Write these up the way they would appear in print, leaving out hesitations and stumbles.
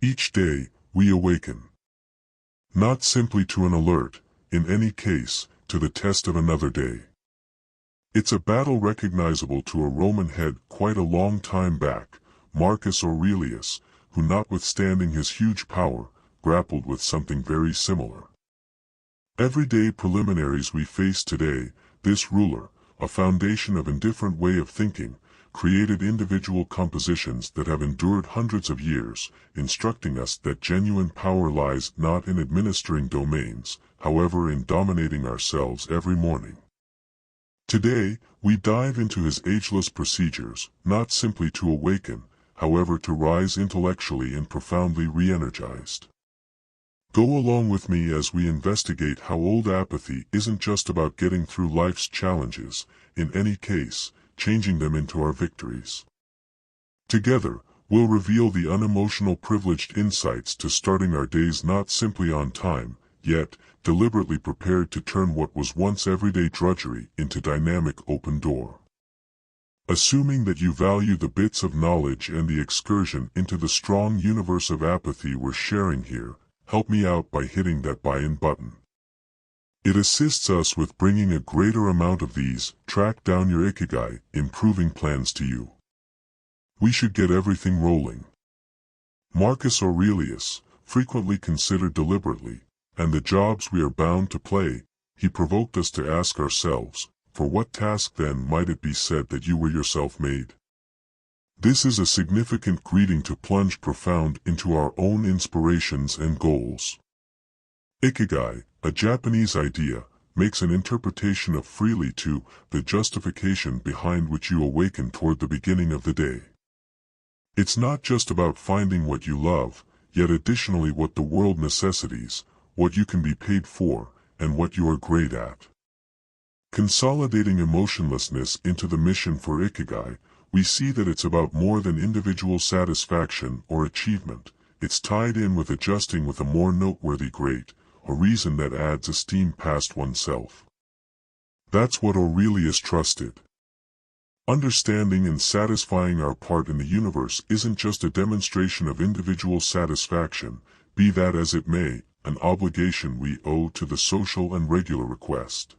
Each day, we awaken. Not simply to an alert, in any case, to the test of another day. It's a battle recognizable to a Roman head quite a long time back, Marcus Aurelius, who notwithstanding his huge power, grappled with something very similar. Everyday preliminaries we face today, this ruler, a foundation of indifferent way of thinking, created individual compositions that have endured hundreds of years, instructing us that genuine power lies not in administering domains, however in dominating ourselves every morning. Today, we dive into his ageless procedures, not simply to awaken, however to rise intellectually and profoundly re-energized. Go along with me as we investigate how old apathy isn't just about getting through life's challenges, in any case, changing them into our victories. Together, we'll reveal the unemotional privileged insights to starting our days not simply on time, yet, deliberately prepared to turn what was once everyday drudgery into dynamic open door. Assuming that you value the bits of knowledge and the excursion into the strong universe of apathy we're sharing here, help me out by hitting that buy-in button. It assists us with bringing a greater amount of these, track down your ikigai, improving plans to you. We should get everything rolling. Marcus Aurelius, frequently considered deliberately, and the jobs we are bound to play, he provoked us to ask ourselves, for what task then might it be said that you were yourself made? This is a significant greeting to plunge profound into our own inspirations and goals. Ikigai, a Japanese idea, makes an interpretation of freely to the justification behind which you awaken toward the beginning of the day. It's not just about finding what you love, yet additionally what the world necessitates, what you can be paid for, and what you are great at. Consolidating emotionlessness into the mission for Ikigai, we see that it's about more than individual satisfaction or achievement. It's tied in with adjusting with a more noteworthy great, a reason that adds esteem past oneself. That's what Aurelius trusted. Understanding and satisfying our part in the universe isn't just a demonstration of individual satisfaction, be that as it may, an obligation we owe to the social and regular request.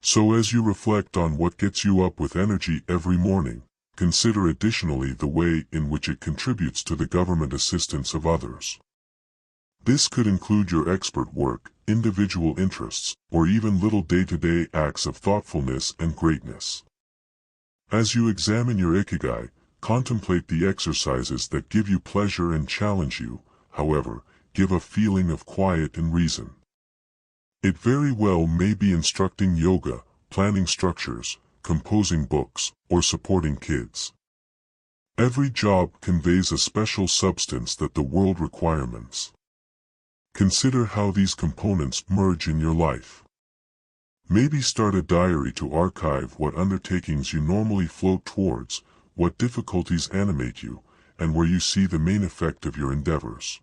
So as you reflect on what gets you up with energy every morning, consider additionally the way in which it contributes to the government assistance of others. This could include your expert work, individual interests, or even little day-to-day acts of thoughtfulness and greatness. As you examine your ikigai, contemplate the exercises that give you pleasure and challenge you, however, give a feeling of quiet and reason. It very well may be instructing yoga, planning structures, composing books, or supporting kids. Every job conveys a special substance that the world requirements. Consider how these components merge in your life. Maybe start a diary to archive what undertakings you normally float towards, what difficulties animate you, and where you see the main effect of your endeavors.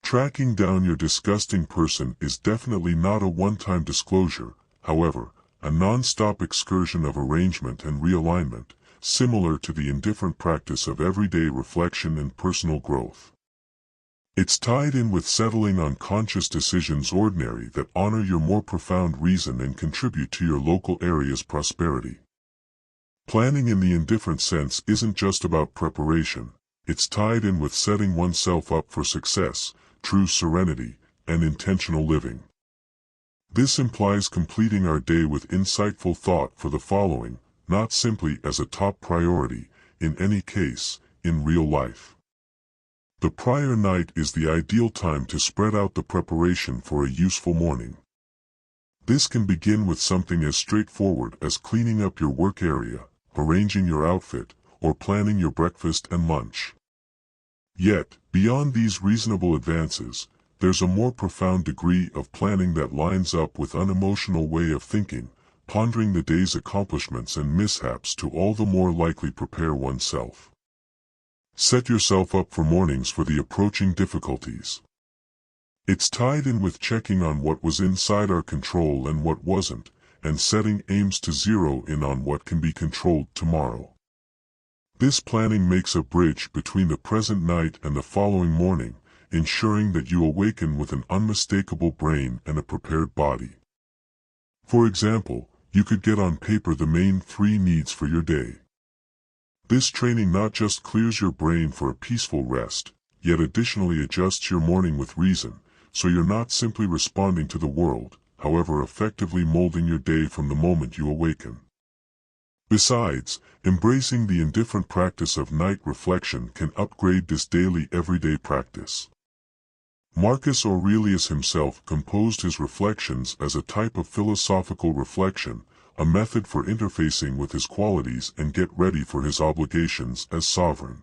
Tracking down your disgusting person is definitely not a one-time disclosure, however, a non-stop excursion of arrangement and realignment, similar to the indifferent practice of everyday reflection and personal growth. It's tied in with settling on conscious decisions ordinary that honor your more profound reason and contribute to your local area's prosperity. Planning in the indifferent sense isn't just about preparation, it's tied in with setting oneself up for success, true serenity, and intentional living. This implies completing our day with insightful thought for the following, not simply as a top priority, in any case, in real life. The prior night is the ideal time to spread out the preparation for a useful morning. This can begin with something as straightforward as cleaning up your work area, arranging your outfit, or planning your breakfast and lunch. Yet, beyond these reasonable advances, there's a more profound degree of planning that lines up with unemotional way of thinking, pondering the day's accomplishments and mishaps to all the more likely prepare oneself. Set yourself up for mornings for the approaching difficulties. It's tied in with checking on what was inside our control and what wasn't, and setting aims to zero in on what can be controlled tomorrow. This planning makes a bridge between the present night and the following morning, ensuring that you awaken with an unmistakable brain and a prepared body. For example, you could get on paper the main 3 needs for your day. This training not just clears your brain for a peaceful rest, yet additionally adjusts your morning with reason, so you're not simply responding to the world, however effectively molding your day from the moment you awaken. Besides, embracing the indifferent practice of night reflection can upgrade this daily everyday practice. Marcus Aurelius himself composed his reflections as a type of philosophical reflection, a method for interfacing with his qualities and get ready for his obligations as sovereign.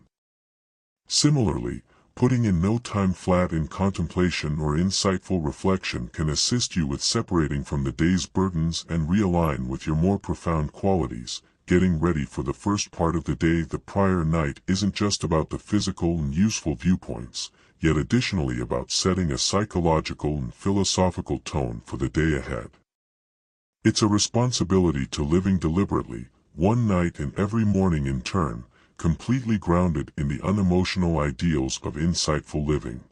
Similarly, putting in no time flat in contemplation or insightful reflection can assist you with separating from the day's burdens and realign with your more profound qualities. Getting ready for the first part of the day the prior night isn't just about the physical and useful viewpoints, yet additionally about setting a psychological and philosophical tone for the day ahead. It's a responsibility to living deliberately, one night and every morning in turn, completely grounded in the unemotional ideals of insightful living.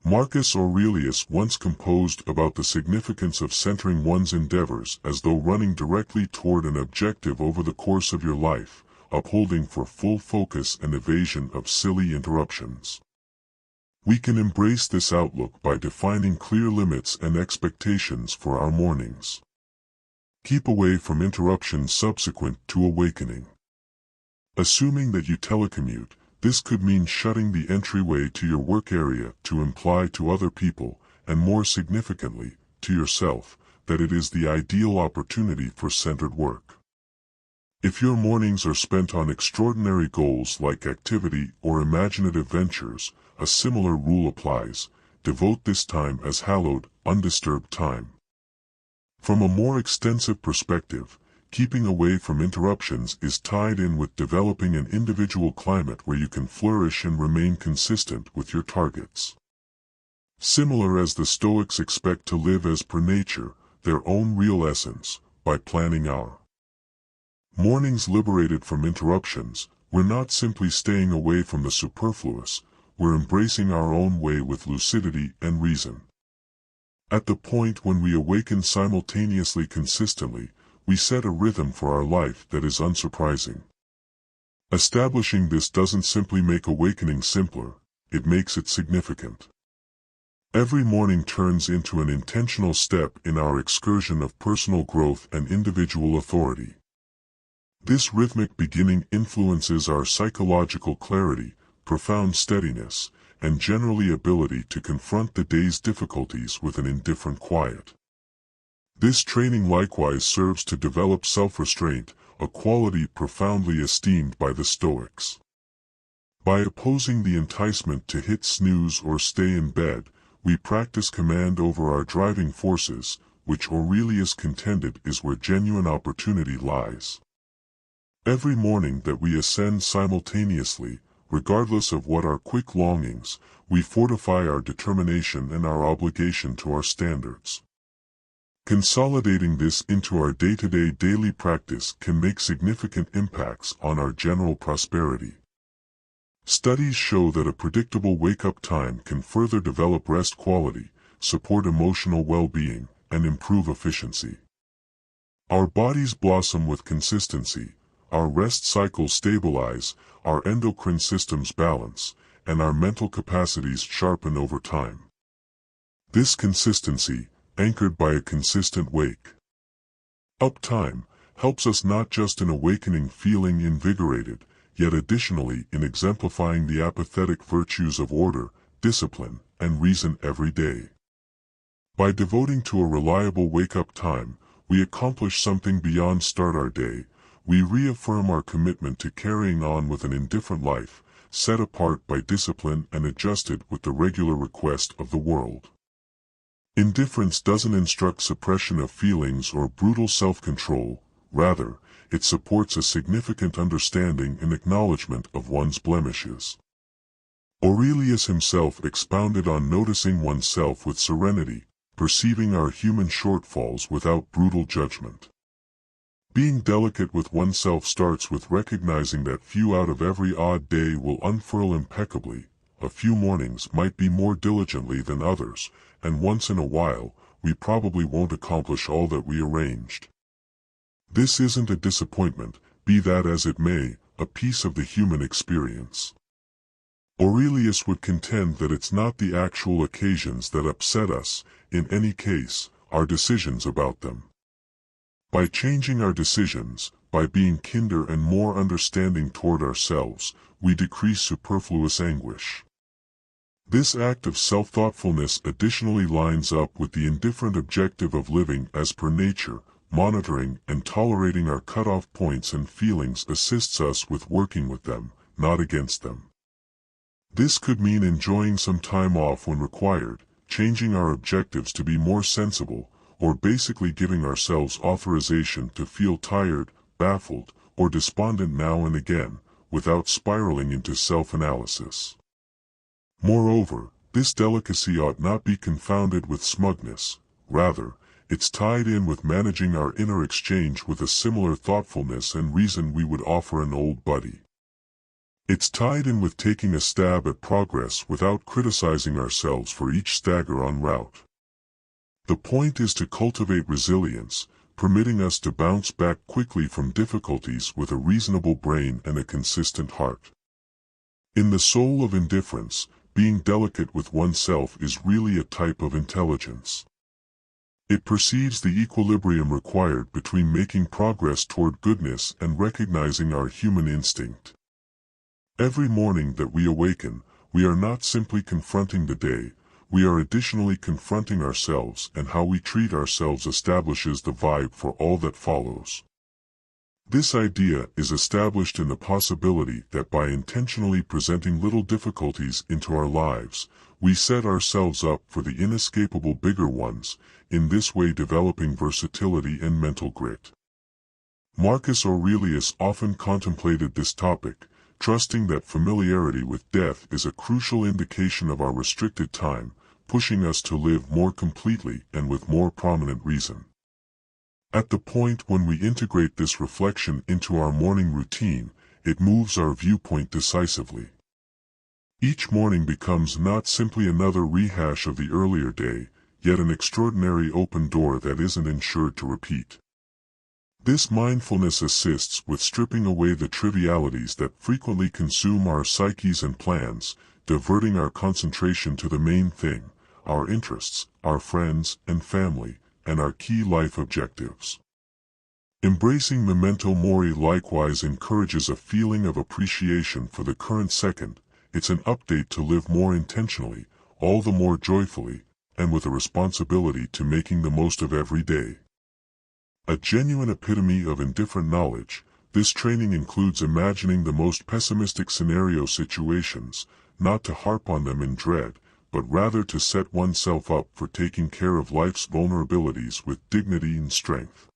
Marcus Aurelius once composed about the significance of centering one's endeavors as though running directly toward an objective over the course of your life, upholding for full focus and evasion of silly interruptions. We can embrace this outlook by defining clear limits and expectations for our mornings. Keep away from interruptions subsequent to awakening. Assuming that you telecommute, this could mean shutting the entryway to your work area to imply to other people, and more significantly, to yourself, that it is the ideal opportunity for centered work. If your mornings are spent on extraordinary goals like activity or imaginative ventures, a similar rule applies: devote this time as hallowed, undisturbed time. From a more extensive perspective, keeping away from interruptions is tied in with developing an individual climate where you can flourish and remain consistent with your targets. Similar as the Stoics expect to live as per nature, their own real essence, by planning our mornings liberated from interruptions, we're not simply staying away from the superfluous, we're embracing our own way with lucidity and reason. At the point when we awaken simultaneously consistently, we set a rhythm for our life that is unsurprising. Establishing this doesn't simply make awakening simpler, it makes it significant. Every morning turns into an intentional step in our excursion of personal growth and individual authority. This rhythmic beginning influences our psychological clarity, profound steadiness, and generally ability to confront the day's difficulties with an indifferent quiet. This training likewise serves to develop self-restraint, a quality profoundly esteemed by the Stoics. By opposing the enticement to hit snooze or stay in bed, we practice command over our driving forces, which Aurelius contended is where genuine opportunity lies. Every morning that we ascend simultaneously, regardless of what our quick longings, we fortify our determination and our obligation to our standards. Consolidating this into our day-to-day daily practice can make significant impacts on our general prosperity. Studies show that a predictable wake-up time can further develop rest quality, support emotional well-being, and improve efficiency. Our bodies blossom with consistency, our rest cycles stabilize, our endocrine systems balance, and our mental capacities sharpen over time. This consistency, anchored by a consistent wake-up time, helps us not just in awakening feeling invigorated, yet additionally in exemplifying the apathetic virtues of order, discipline, and reason every day. By devoting to a reliable wake-up time, we accomplish something beyond start our day. We reaffirm our commitment to carrying on with an indifferent life, set apart by discipline and adjusted with the regular request of the world. Indifference doesn't instruct suppression of feelings or brutal self-control, rather, it supports a significant understanding and acknowledgement of one's blemishes. Aurelius himself expounded on noticing oneself with serenity, perceiving our human shortfalls without brutal judgment. Being delicate with oneself starts with recognizing that few out of every odd day will unfurl impeccably, a few mornings might be more diligently than others, and once in a while, we probably won't accomplish all that we arranged. This isn't a disappointment, be that as it may, a piece of the human experience. Aurelius would contend that it's not the actual occasions that upset us, in any case, our decisions about them. By changing our decisions, by being kinder and more understanding toward ourselves, we decrease superfluous anguish. This act of self-thoughtfulness additionally lines up with the indifferent objective of living as per nature. Monitoring and tolerating our cutoff points and feelings assists us with working with them, not against them. This could mean enjoying some time off when required, changing our objectives to be more sensible, or basically giving ourselves authorization to feel tired, baffled, or despondent now and again, without spiraling into self-analysis. Moreover, this delicacy ought not be confounded with smugness, rather, it's tied in with managing our inner exchange with a similar thoughtfulness and reason we would offer an old buddy. It's tied in with taking a stab at progress without criticizing ourselves for each stagger en route. The point is to cultivate resilience, permitting us to bounce back quickly from difficulties with a reasonable brain and a consistent heart. In the soul of indifference, being delicate with oneself is really a type of intelligence. It perceives the equilibrium required between making progress toward goodness and recognizing our human instinct. Every morning that we awaken, we are not simply confronting the day, we are additionally confronting ourselves, and how we treat ourselves establishes the vibe for all that follows. This idea is established in the possibility that by intentionally presenting little difficulties into our lives, we set ourselves up for the inescapable bigger ones, in this way developing versatility and mental grit. Marcus Aurelius often contemplated this topic, trusting that familiarity with death is a crucial indication of our restricted time, pushing us to live more completely and with more prominent reason. At the point when we integrate this reflection into our morning routine, it moves our viewpoint decisively. Each morning becomes not simply another rehash of the earlier day, yet an extraordinary open door that isn't insured to repeat. This mindfulness assists with stripping away the trivialities that frequently consume our psyches and plans, diverting our concentration to the main thing, our interests, our friends and family, and our key life objectives. Embracing memento mori likewise encourages a feeling of appreciation for the current second. It's an update to live more intentionally, all the more joyfully, and with a responsibility to making the most of every day. A genuine epitome of indifferent knowledge, this training includes imagining the most pessimistic scenario situations, not to harp on them in dread, but rather to set oneself up for taking care of life's vulnerabilities with dignity and strength.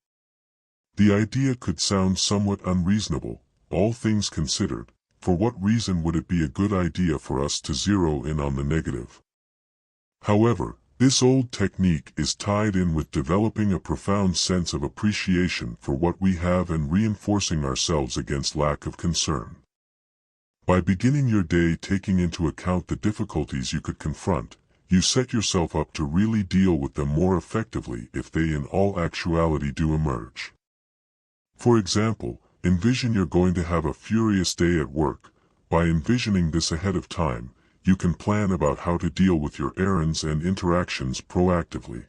The idea could sound somewhat unreasonable, all things considered. For what reason would it be a good idea for us to zero in on the negative? However, this old technique is tied in with developing a profound sense of appreciation for what we have and reinforcing ourselves against lack of concern. By beginning your day taking into account the difficulties you could confront, you set yourself up to really deal with them more effectively if they in all actuality do emerge. For example, envision you're going to have a furious day at work. By envisioning this ahead of time, you can plan about how to deal with your errands and interactions proactively.